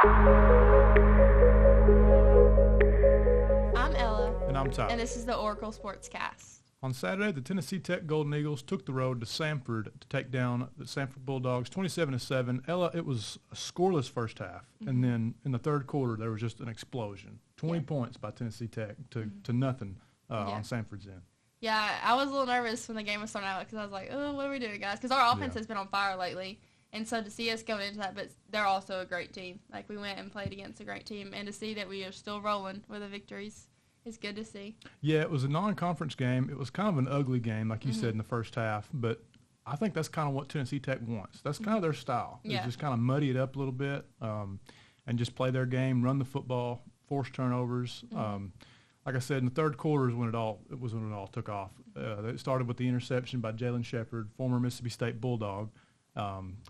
I'm Ella. And I'm Tyler. And this is the Oracle Sportscast. On Saturday, the Tennessee Tech Golden Eagles took the road to Samford to take down the Samford Bulldogs 27-7. Ella, it was a scoreless first half. Mm-hmm. And then in the third quarter, there was just an explosion. 20 points by Tennessee Tech to nothing on Samford's end. Yeah, I was a little nervous when the game was starting out because I was like, oh, what are we doing, guys? Because our offense has been on fire lately. And so to see us going into that, but they're also a great team. Like, we went and played against a great team. And to see that we are still rolling with the victories is good to see. Yeah, it was a non-conference game. It was kind of an ugly game, like you said, in the first half. But I think that's kind of what Tennessee Tech wants. That's kind of their style. Yeah. Is just kind of muddy it up a little bit and just play their game, run the football, force turnovers. Like I said, in the third quarter is when it all took off. It started with the interception by Jalen Shepard, former Mississippi State Bulldog.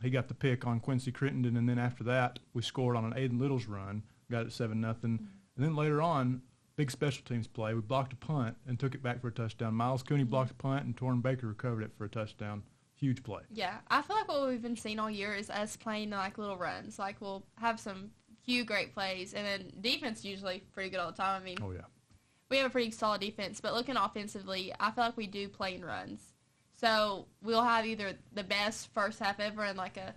He got the pick on Quincy Crittenden, and then after that, we scored on an Aiden Littles run, got it 7-0. And then later on, big special teams play. We blocked a punt and took it back for a touchdown. Miles Cooney blocked a punt, and Torrin Baker recovered it for a touchdown. Huge play. Yeah, I feel like what we've been seeing all year is us playing like little runs. Like, we'll have some few great plays, and then defense usually pretty good all the time. I mean, we have a pretty solid defense, but looking offensively, I feel like we do play in runs. So we'll have either the best first half ever and like a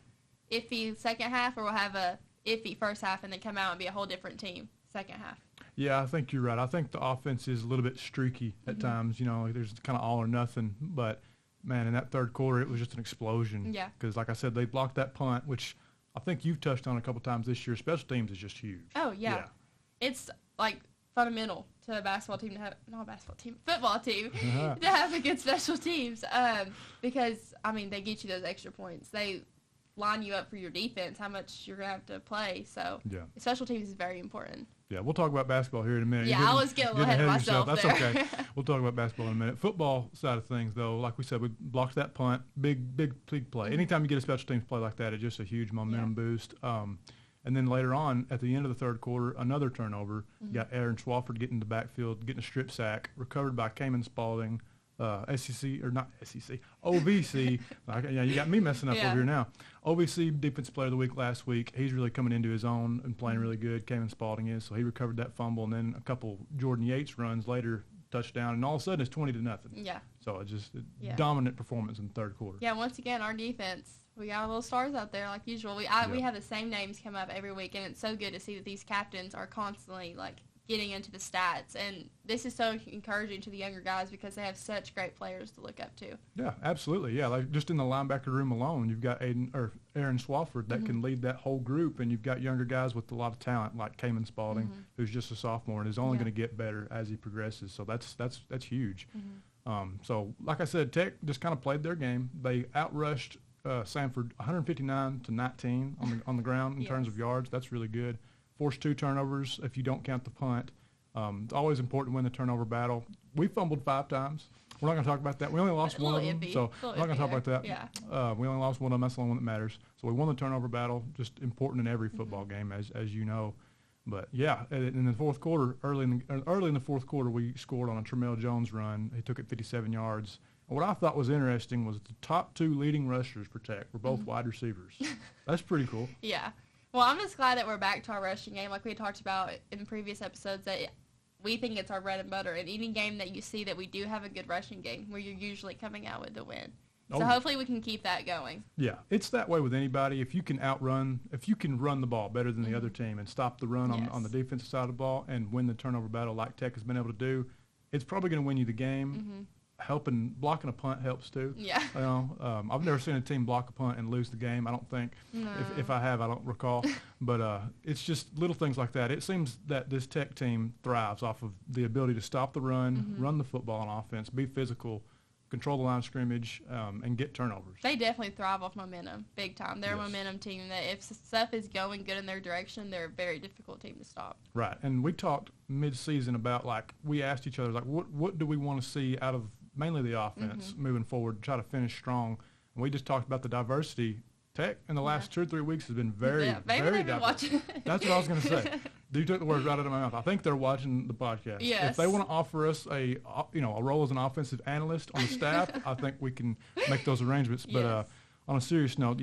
iffy second half, or we'll have a iffy first half and then come out and be a whole different team second half. Yeah, I think you're right. I think the offense is a little bit streaky at times. You know, there's kind of all or nothing. But, man, in that third quarter, it was just an explosion. Yeah. Because, like I said, they blocked that punt, which I think you've touched on a couple times this year. Special teams is just huge. Oh, yeah. It's, like, fundamental to a basketball team to have – not a basketball team, football team to have a good special teams because, I mean, they get you those extra points. They line you up for your defense, how much you're going to have to play. So special teams is very important. Yeah, we'll talk about basketball here in a minute. Yeah, I was getting a little ahead of myself That's there. okay. We'll talk about basketball in a minute. Football side of things, though, like we said, we blocked that punt. Big play. Anytime you get a special teams play like that, it's just a huge momentum boost. And then later on, at the end of the third quarter, another turnover. You got Aaron Swafford getting in the backfield, getting a strip sack, recovered by Kamen Spalding. OVC. You got me messing up over here now. OVC Defensive Player of the Week last week. He's really coming into his own and playing really good. Kamen Spalding is. So he recovered that fumble, and then a couple Jordan Yates runs later, touchdown, and all of a sudden it's 20-0. Yeah. So it's just a dominant performance in the third quarter. Yeah, once again, our defense, we got little stars out there like usual. We have the same names come up every week, and it's so good to see that these captains are constantly, like, getting into the stats, and this is so encouraging to the younger guys because they have such great players to look up to. Yeah, absolutely. Yeah, like just in the linebacker room alone, you've got Aaron Swafford that can lead that whole group, and you've got younger guys with a lot of talent like Kamen Spalding, who's just a sophomore and is only going to get better as he progresses. So that's huge. So like I said, Tech just kind of played their game. They outrushed Samford 159-19 on the ground in terms of yards. That's really good. Forced 2 turnovers if you don't count the punt. It's always important to win the turnover battle. We fumbled 5 times. We're not going to talk about that. We only lost one of them, so we're not going to talk about that. Yeah. We only lost one of them. That's the only one that matters. So we won the turnover battle, just important in every football game, as you know. But, yeah, in the fourth quarter, early in the fourth quarter, we scored on a Tramell Jones run. He took it 57 yards. And what I thought was interesting was the top 2 leading rushers for Tech were both wide receivers. That's pretty cool. Yeah. Well, I'm just glad that we're back to our rushing game. Like we talked about in previous episodes, that we think it's our bread and butter. And any game that you see that we do have a good rushing game, where you're usually coming out with the win. So hopefully we can keep that going. Yeah, it's that way with anybody. If you can run the ball better than the other team and stop the run on the defensive side of the ball and win the turnover battle like Tech has been able to do, it's probably going to win you the game. Blocking a punt helps too. Yeah. You know, I've never seen a team block a punt and lose the game. I don't think. No. If I have, I don't recall. But it's just little things like that. It seems that this Tech team thrives off of the ability to stop the run, run the football on offense, be physical, control the line of scrimmage, and get turnovers. They definitely thrive off momentum, big time. They're a momentum team that if stuff is going good in their direction, they're a very difficult team to stop. Right. And we talked mid-season about, like, we asked each other, like, what do we want to see out of mainly the offense moving forward, try to finish strong. And we just talked about the diversity. Tech in the last 2 or 3 weeks has been very diverse. Watching. That's what I was going to say. You took the words right out of my mouth. I think they're watching the podcast. Yes. If they want to offer us a role as an offensive analyst on the staff, I think we can make those arrangements. But on a serious note,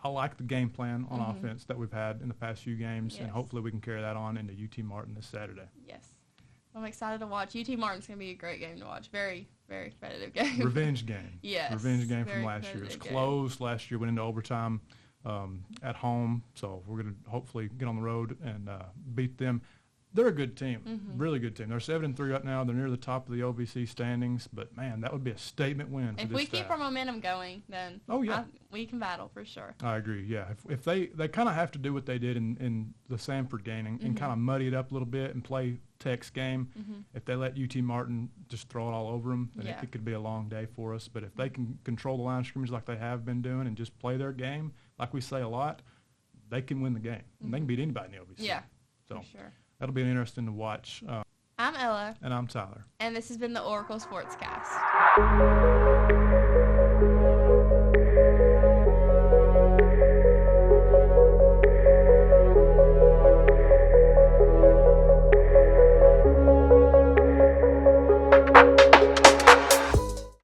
I like the game plan on offense that we've had in the past few games, and hopefully we can carry that on into UT Martin this Saturday. Yes. I'm excited to watch. UT Martin's going to be a great game to watch. Very, very competitive game. Revenge game. Yes. Revenge game from last year. It's close. Last year went into overtime at home, so we're going to hopefully get on the road and beat them. They're a good team, really good team. They're 7-3 right now. They're near the top of the OVC standings, but man, that would be a statement win. If we keep our momentum going, then we can battle for sure. I agree. Yeah, if they kind of have to do what they did in the Sanford game and kind of muddy it up a little bit and play Tech's game. If they let UT Martin just throw it all over them, then it could be a long day for us. But if they can control the line of scrimmage like they have been doing and just play their game, like we say a lot, they can win the game. And they can beat anybody in the OVC. Yeah, so for sure. That'll be interesting to watch. I'm Ella. And I'm Tyler. And this has been the Oracle Sportscast.